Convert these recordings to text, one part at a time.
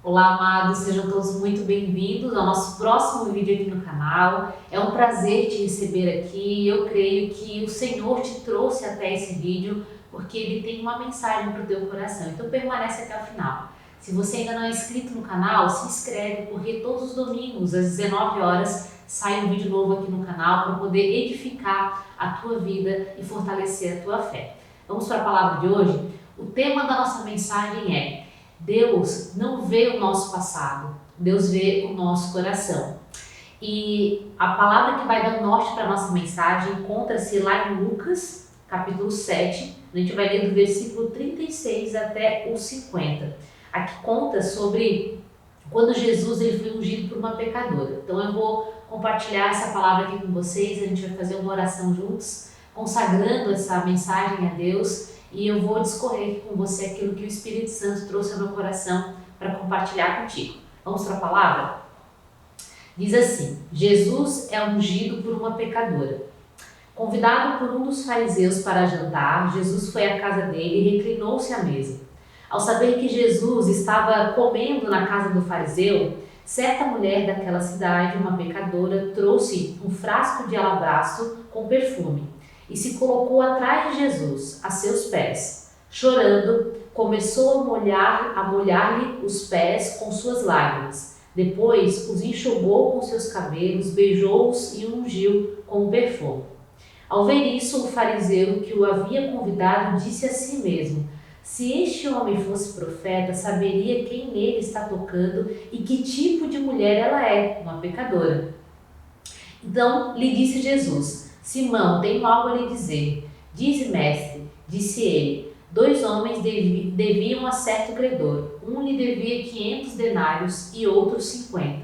Olá, amados, sejam todos muito bem-vindos ao nosso próximo vídeo aqui no canal. É um prazer te receber aqui. Eu creio que o Senhor te trouxe até esse vídeo porque Ele tem uma mensagem para o teu coração. Então permanece até o final. Se você ainda não é inscrito no canal, se inscreve, porque todos os domingos às 19 horas sai um vídeo novo aqui no canal para poder edificar a tua vida e fortalecer a tua fé. Vamos para a palavra de hoje? O tema da nossa mensagem é: Deus não vê o nosso passado, Deus vê o nosso coração. E a palavra que vai dar norte para a nossa mensagem encontra-se lá em Lucas, capítulo 7. A gente vai ler do versículo 36 até o 50. Aqui conta sobre quando Jesus ele foi ungido por uma pecadora. Então eu vou compartilhar essa palavra aqui com vocês, a gente vai fazer uma oração juntos, consagrando essa mensagem a Deus. E eu vou discorrer com você aquilo que o Espírito Santo trouxe ao meu coração para compartilhar contigo. Vamos para a palavra? Diz assim: Jesus é ungido por uma pecadora. Convidado por um dos fariseus para jantar, Jesus foi à casa dele e reclinou-se à mesa. Ao saber que Jesus estava comendo na casa do fariseu, certa mulher daquela cidade, uma pecadora, trouxe um frasco de alabastro com perfume e se colocou atrás de Jesus, a seus pés. Chorando, começou a molhar-lhe os pés com suas lágrimas. Depois os enxugou com seus cabelos, beijou-os e ungiu com o perfume. Ao ver isso, o fariseu que o havia convidado disse a si mesmo: se este homem fosse profeta, saberia quem nele está tocando e que tipo de mulher ela é, uma pecadora. Então lhe disse Jesus: Simão, tenho algo a lhe dizer. Dize, mestre, disse ele: 2 homens deviam a certo credor. Um lhe devia 500 denários e outro 50.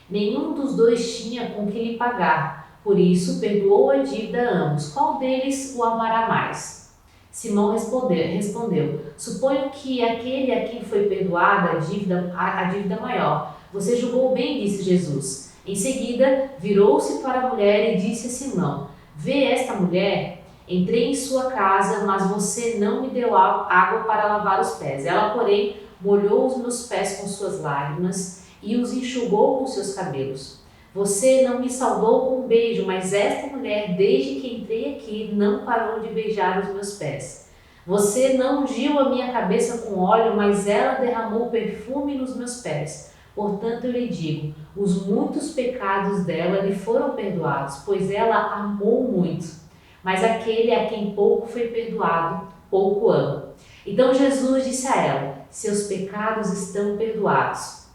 Nenhum dos dois tinha com que lhe pagar. Por isso perdoou a dívida a ambos. Qual deles o amará mais? Simão respondeu: suponho que aquele a quem foi perdoada a dívida maior. Você julgou bem, disse Jesus. Em seguida, virou-se para a mulher e disse a Simão: vê esta mulher? Entrei em sua casa, mas você não me deu água para lavar os pés. Ela, porém, molhou os meus pés com suas lágrimas e os enxugou com seus cabelos. Você não me saudou com um beijo, mas esta mulher, desde que entrei aqui, não parou de beijar os meus pés. Você não ungiu a minha cabeça com óleo, mas ela derramou perfume nos meus pés. Portanto, eu lhe digo, os muitos pecados dela lhe foram perdoados, pois ela amou muito. Mas aquele a quem pouco foi perdoado, pouco ama. Então Jesus disse a ela: seus pecados estão perdoados.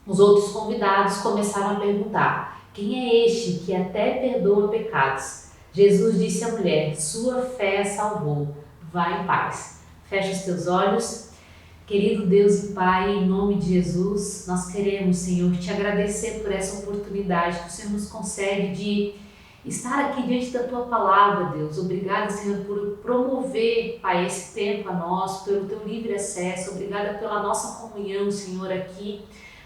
Os outros convidados começaram a perguntar: quem é este que até perdoa pecados? Jesus disse à mulher: sua fé a salvou. Vá em paz. Fecha os teus olhos. Querido Deus e Pai, em nome de Jesus, nós queremos, Senhor, te agradecer por essa oportunidade que o Senhor nos concede de estar aqui diante da Tua Palavra, Deus. Obrigada, Senhor, por promover, Pai, esse tempo a nós, pelo Teu livre acesso. Obrigada pela nossa comunhão, Senhor, aqui,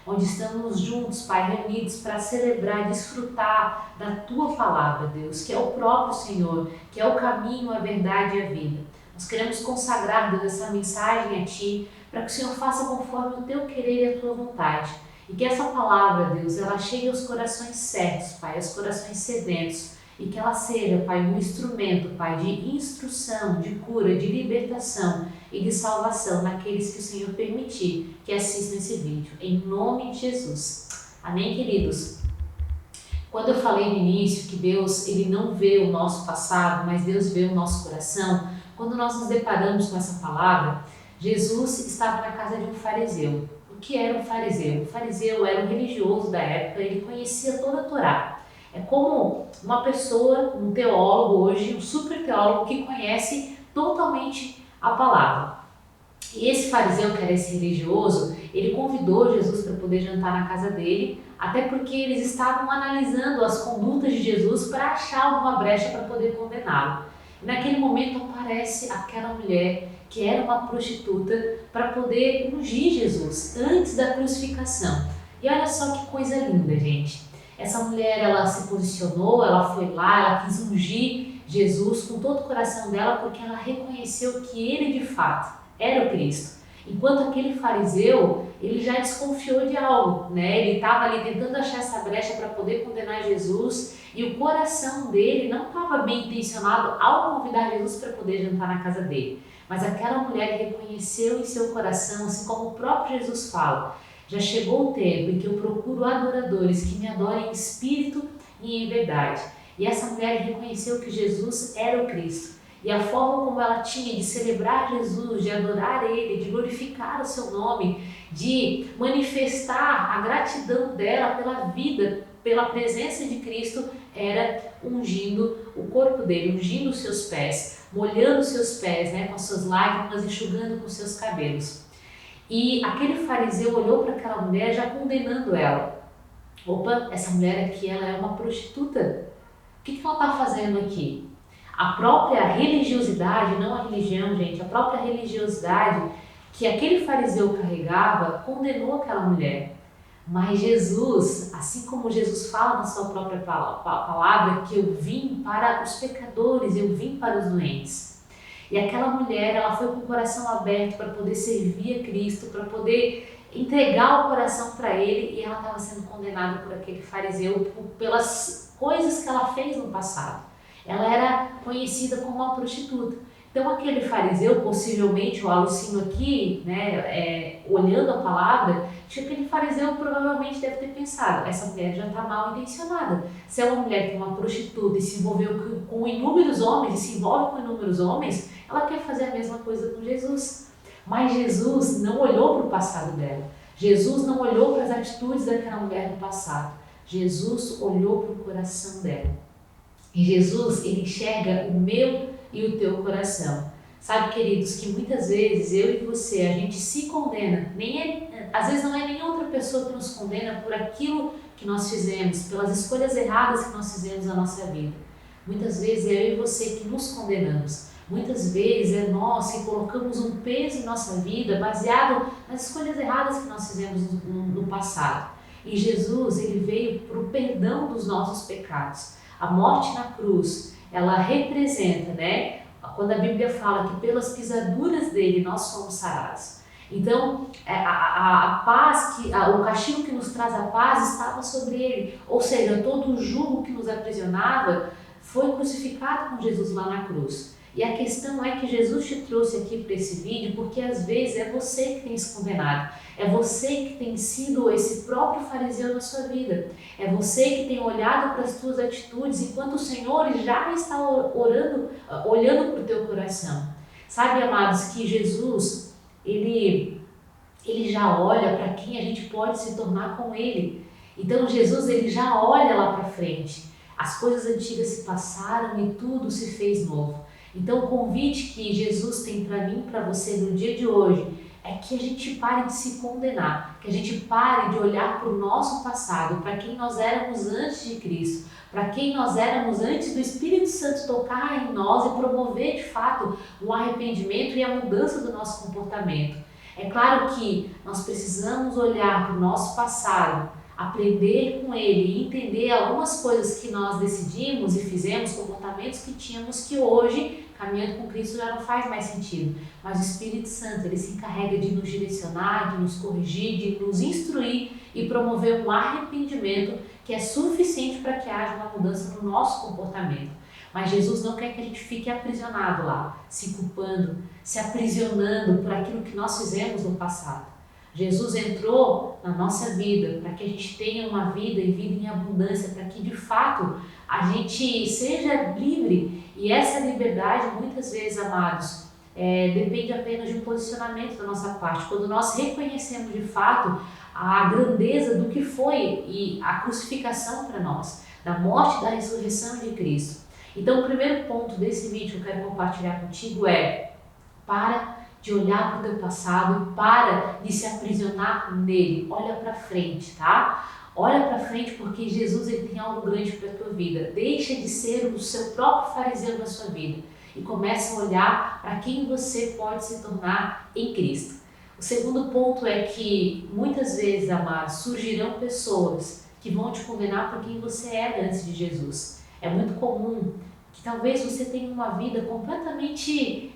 onde estamos juntos, Pai, reunidos para celebrar e desfrutar da Tua Palavra, Deus, que é o próprio Senhor, que é o caminho, a verdade e a vida. Nós queremos consagrar, Deus, essa mensagem a Ti, para que o Senhor faça conforme o Teu querer e a Tua vontade. E que essa palavra, Deus, ela chegue aos corações certos, Pai, aos corações sedentos. E que ela seja, Pai, um instrumento, Pai, de instrução, de cura, de libertação e de salvação naqueles que o Senhor permitir que assistam esse vídeo. Em nome de Jesus. Amém, queridos? Quando eu falei no início que Deus ele não vê o nosso passado, mas Deus vê o nosso coração, quando nós nos deparamos com essa palavra, Jesus estava na casa de um fariseu. O que era um fariseu? O fariseu era um religioso da época, ele conhecia toda a Torá. É como uma pessoa, um teólogo hoje, um super teólogo que conhece totalmente a palavra. E esse fariseu, que era esse religioso, ele convidou Jesus para poder jantar na casa dele, até porque eles estavam analisando as condutas de Jesus para achar alguma brecha para poder condená-lo. E naquele momento aparece aquela mulher que era uma prostituta para poder ungir Jesus antes da crucificação. E olha só que coisa linda, gente. Essa mulher, ela se posicionou, ela foi lá, ela quis ungir Jesus com todo o coração dela porque ela reconheceu que ele de fato era o Cristo. Enquanto aquele fariseu, ele já desconfiou de algo, né? Ele estava ali tentando achar essa brecha para poder condenar Jesus e o coração dele não estava bem intencionado ao convidar Jesus para poder jantar na casa dele. Mas aquela mulher reconheceu em seu coração, assim como o próprio Jesus fala, já chegou o tempo em que eu procuro adoradores que me adorem em espírito e em verdade. E essa mulher reconheceu que Jesus era o Cristo. E a forma como ela tinha de celebrar Jesus, de adorar Ele, de glorificar o seu nome, de manifestar a gratidão dela pela vida, pela presença de Cristo, era ungindo o corpo dele, ungindo os seus pés, molhando os seus pés, né, com as suas lágrimas, enxugando com os seus cabelos. E aquele fariseu olhou para aquela mulher já condenando ela. Opa, essa mulher aqui, ela é uma prostituta. O que ela está fazendo aqui? A própria religiosidade, não a religião, gente, a própria religiosidade que aquele fariseu carregava condenou aquela mulher. Mas Jesus, assim como Jesus fala na sua própria palavra, que eu vim para os pecadores, eu vim para os doentes. E aquela mulher, ela foi com o coração aberto para poder servir a Cristo, para poder entregar o coração para Ele, e ela estava sendo condenada por aquele fariseu pelas coisas que ela fez no passado. Ela era conhecida como uma prostituta. Então aquele fariseu, possivelmente, eu alucino aqui, né, olhando a palavra, que aquele fariseu provavelmente deve ter pensado, essa mulher já está mal intencionada. Se é uma mulher que é uma prostituta e se envolveu com inúmeros homens, e se envolve com inúmeros homens, ela quer fazer a mesma coisa com Jesus. Mas Jesus não olhou para o passado dela. Jesus não olhou para as atitudes daquela mulher no passado. Jesus olhou para o coração dela. E Jesus, ele enxerga o meu e o teu coração. Sabe, queridos, que muitas vezes eu e você, a gente se condena. Às vezes não é nem outra pessoa que nos condena por aquilo que nós fizemos, pelas escolhas erradas que nós fizemos na nossa vida. Muitas vezes é eu e você que nos condenamos. Muitas vezes é nós que colocamos um peso em nossa vida baseado nas escolhas erradas que nós fizemos no passado. E Jesus, ele veio para o perdão dos nossos pecados. A morte na cruz, ela representa, né? Quando a Bíblia fala que pelas pisaduras dele nós somos sarados. Então, a paz, o castigo que nos traz a paz estava sobre ele. Ou seja, todo o jugo que nos aprisionava foi crucificado com Jesus lá na cruz. E a questão é que Jesus te trouxe aqui para esse vídeo porque às vezes é você que tem se condenado. É você que tem sido esse próprio fariseu na sua vida. É você que tem olhado para as tuas atitudes enquanto o Senhor já está olhando para o teu coração. Sabe, amados, que Jesus, ele já olha para quem a gente pode se tornar com Ele. Então Jesus, ele já olha lá para frente. As coisas antigas se passaram e tudo se fez novo. Então o convite que Jesus tem para mim e para você no dia de hoje é que a gente pare de se condenar, que a gente pare de olhar para o nosso passado, para quem nós éramos antes de Cristo, para quem nós éramos antes do Espírito Santo tocar em nós e promover de fato o arrependimento e a mudança do nosso comportamento. É claro que nós precisamos olhar para o nosso passado, aprender com ele e entender algumas coisas que nós decidimos e fizemos, comportamentos que tínhamos que hoje, caminhando com Cristo, já não faz mais sentido. Mas o Espírito Santo, ele se encarrega de nos direcionar, de nos corrigir, de nos instruir e promover um arrependimento que é suficiente para que haja uma mudança no nosso comportamento. Mas Jesus não quer que a gente fique aprisionado lá, se culpando, se aprisionando por aquilo que nós fizemos no passado. Jesus entrou na nossa vida para que a gente tenha uma vida e vida em abundância, para que de fato a gente seja livre. E essa liberdade, muitas vezes, amados, depende apenas de um posicionamento da nossa parte. Quando nós reconhecemos de fato a grandeza do que foi e a crucificação para nós, da morte e da ressurreição de Cristo. Então, o primeiro ponto desse vídeo que eu quero compartilhar contigo é: para de olhar para o teu passado, para de se aprisionar nele. Olha para frente, tá? Olha para frente porque Jesus, ele tem algo grande para a tua vida. Deixa de ser o seu próprio fariseu na sua vida e começa a olhar para quem você pode se tornar em Cristo. O segundo ponto é que muitas vezes, amados, surgirão pessoas que vão te condenar por quem você era antes de Jesus. É muito comum que talvez você tenha uma vida completamente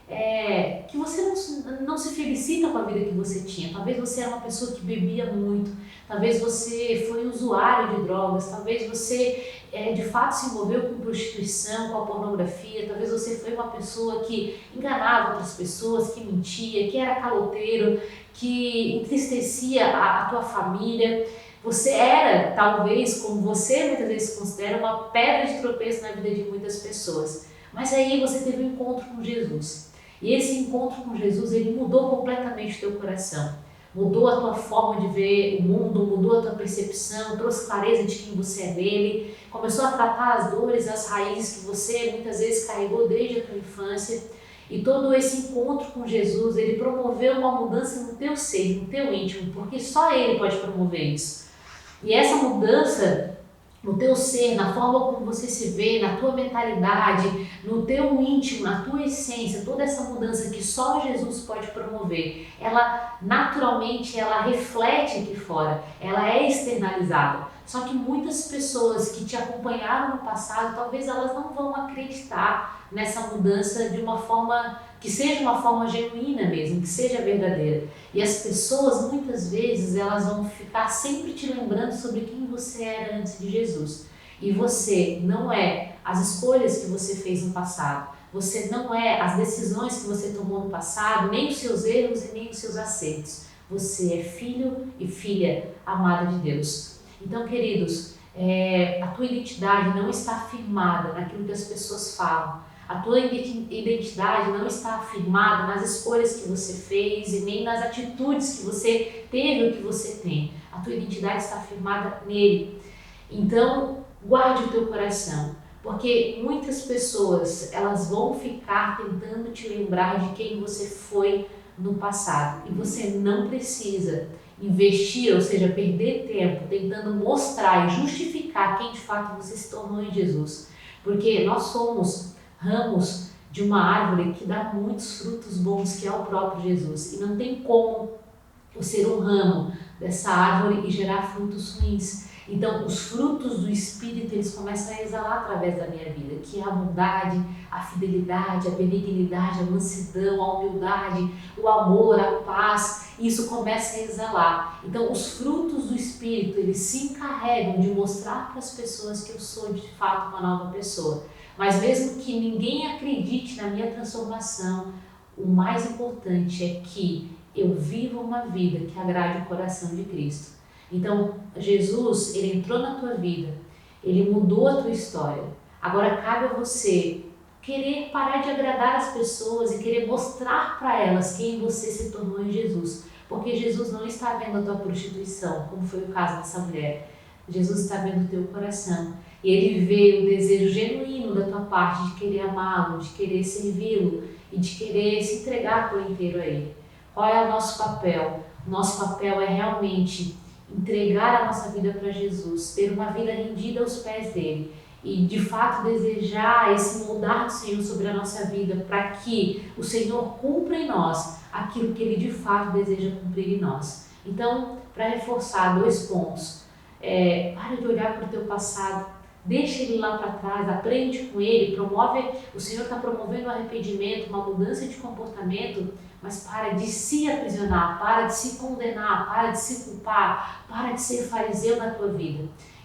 que você não se felicita com a vida que você tinha. Talvez você era uma pessoa que bebia muito, talvez você foi usuário de drogas, talvez você de fato se envolveu com prostituição, com a pornografia, talvez você foi uma pessoa que enganava outras pessoas, que mentia, que era caloteiro, que entristecia a tua família. Você era, talvez, como você muitas vezes considera, uma pedra de tropeço na vida de muitas pessoas. Mas aí você teve um encontro com Jesus. E esse encontro com Jesus, ele mudou completamente o teu coração. Mudou a tua forma de ver o mundo, mudou a tua percepção, trouxe clareza de quem você é nele. Começou a tratar as dores, as raízes que você muitas vezes carregou desde a tua infância. E todo esse encontro com Jesus, ele promoveu uma mudança no teu ser, no teu íntimo, porque só ele pode promover isso. E essa mudança no teu ser, na forma como você se vê, na tua mentalidade, no teu íntimo, na tua essência, toda essa mudança que só Jesus pode promover, ela naturalmente ela reflete aqui fora, ela é externalizada. Só que muitas pessoas que te acompanharam no passado, talvez elas não vão acreditar nessa mudança de uma forma que seja uma forma genuína mesmo, que seja verdadeira. E as pessoas muitas vezes elas vão ficar sempre te lembrando sobre quem você era antes de Jesus. E você não é as escolhas que você fez no passado. Você não é as decisões que você tomou no passado, nem os seus erros e nem os seus acertos. Você é filho e filha amada de Deus. Então, queridos, a tua identidade não está firmada naquilo que as pessoas falam. A tua identidade não está afirmada nas escolhas que você fez e nem nas atitudes que você teve ou que você tem. A tua identidade está firmada nele. Então, guarde o teu coração, porque muitas pessoas elas vão ficar tentando te lembrar de quem você foi no passado. E você não precisa investir, ou seja, perder tempo tentando mostrar e justificar quem de fato você se tornou em Jesus. Porque nós somos ramos de uma árvore que dá muitos frutos bons, que é o próprio Jesus. E não tem como eu ser um ramo dessa árvore e gerar frutos ruins. Então, os frutos do Espírito, eles começam a exalar através da minha vida, que é a bondade, a fidelidade, a benignidade, a mansidão, a humildade, o amor, a paz. Isso começa a exalar. Então, os frutos do Espírito, eles se encarregam de mostrar para as pessoas que eu sou de fato uma nova pessoa. Mas mesmo que ninguém acredite na minha transformação, o mais importante é que eu viva uma vida que agrade o coração de Cristo. Então, Jesus, ele entrou na tua vida, ele mudou a tua história. Agora cabe a você querer parar de agradar as pessoas e querer mostrar para elas quem você se tornou em Jesus. Porque Jesus não está vendo a tua prostituição, como foi o caso dessa mulher. Jesus está vendo o teu coração. E ele vê o desejo genuíno da tua parte de querer amá-lo, de querer servi-lo e de querer se entregar por inteiro a ele. Qual é o nosso papel? O nosso papel é realmente entregar a nossa vida para Jesus, ter uma vida rendida aos pés dele e de fato desejar esse moldar do Senhor sobre a nossa vida para que o Senhor cumpra em nós aquilo que ele de fato deseja cumprir em nós. Então, para reforçar 2 pontos, para de olhar para o teu passado, deixa ele lá para trás, aprende com ele, o Senhor está promovendo um arrependimento, uma mudança de comportamento, mas para de se aprisionar, para de se condenar, para de se culpar, para de ser fariseu na tua vida.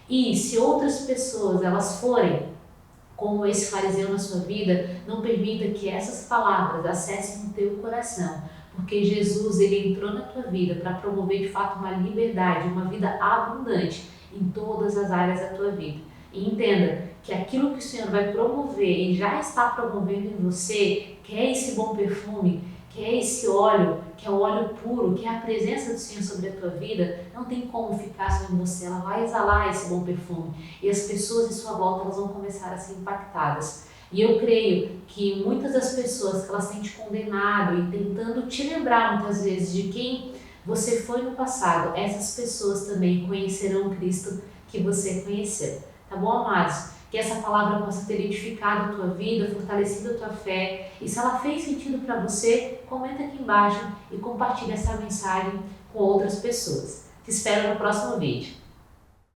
E se outras pessoas elas forem como esse fariseu na sua vida, não permita que essas palavras acessem o teu coração, porque Jesus ele entrou na tua vida para promover de fato uma liberdade, uma vida abundante em todas as áreas da tua vida. E entenda que aquilo que o Senhor vai promover e já está promovendo em você, que é esse bom perfume, que é esse óleo, que é o óleo puro, que é a presença do Senhor sobre a tua vida, não tem como ficar só em você, ela vai exalar esse bom perfume e as pessoas em sua volta elas vão começar a ser impactadas. E eu creio que muitas das pessoas que elas têm te condenado e tentando te lembrar muitas vezes de quem você foi no passado, essas pessoas também conhecerão o Cristo que você conheceu. Tá bom, amados? Que essa palavra possa ter edificado a tua vida, fortalecido a tua fé. E se ela fez sentido para você, comenta aqui embaixo e compartilha essa mensagem com outras pessoas. Te espero no próximo vídeo.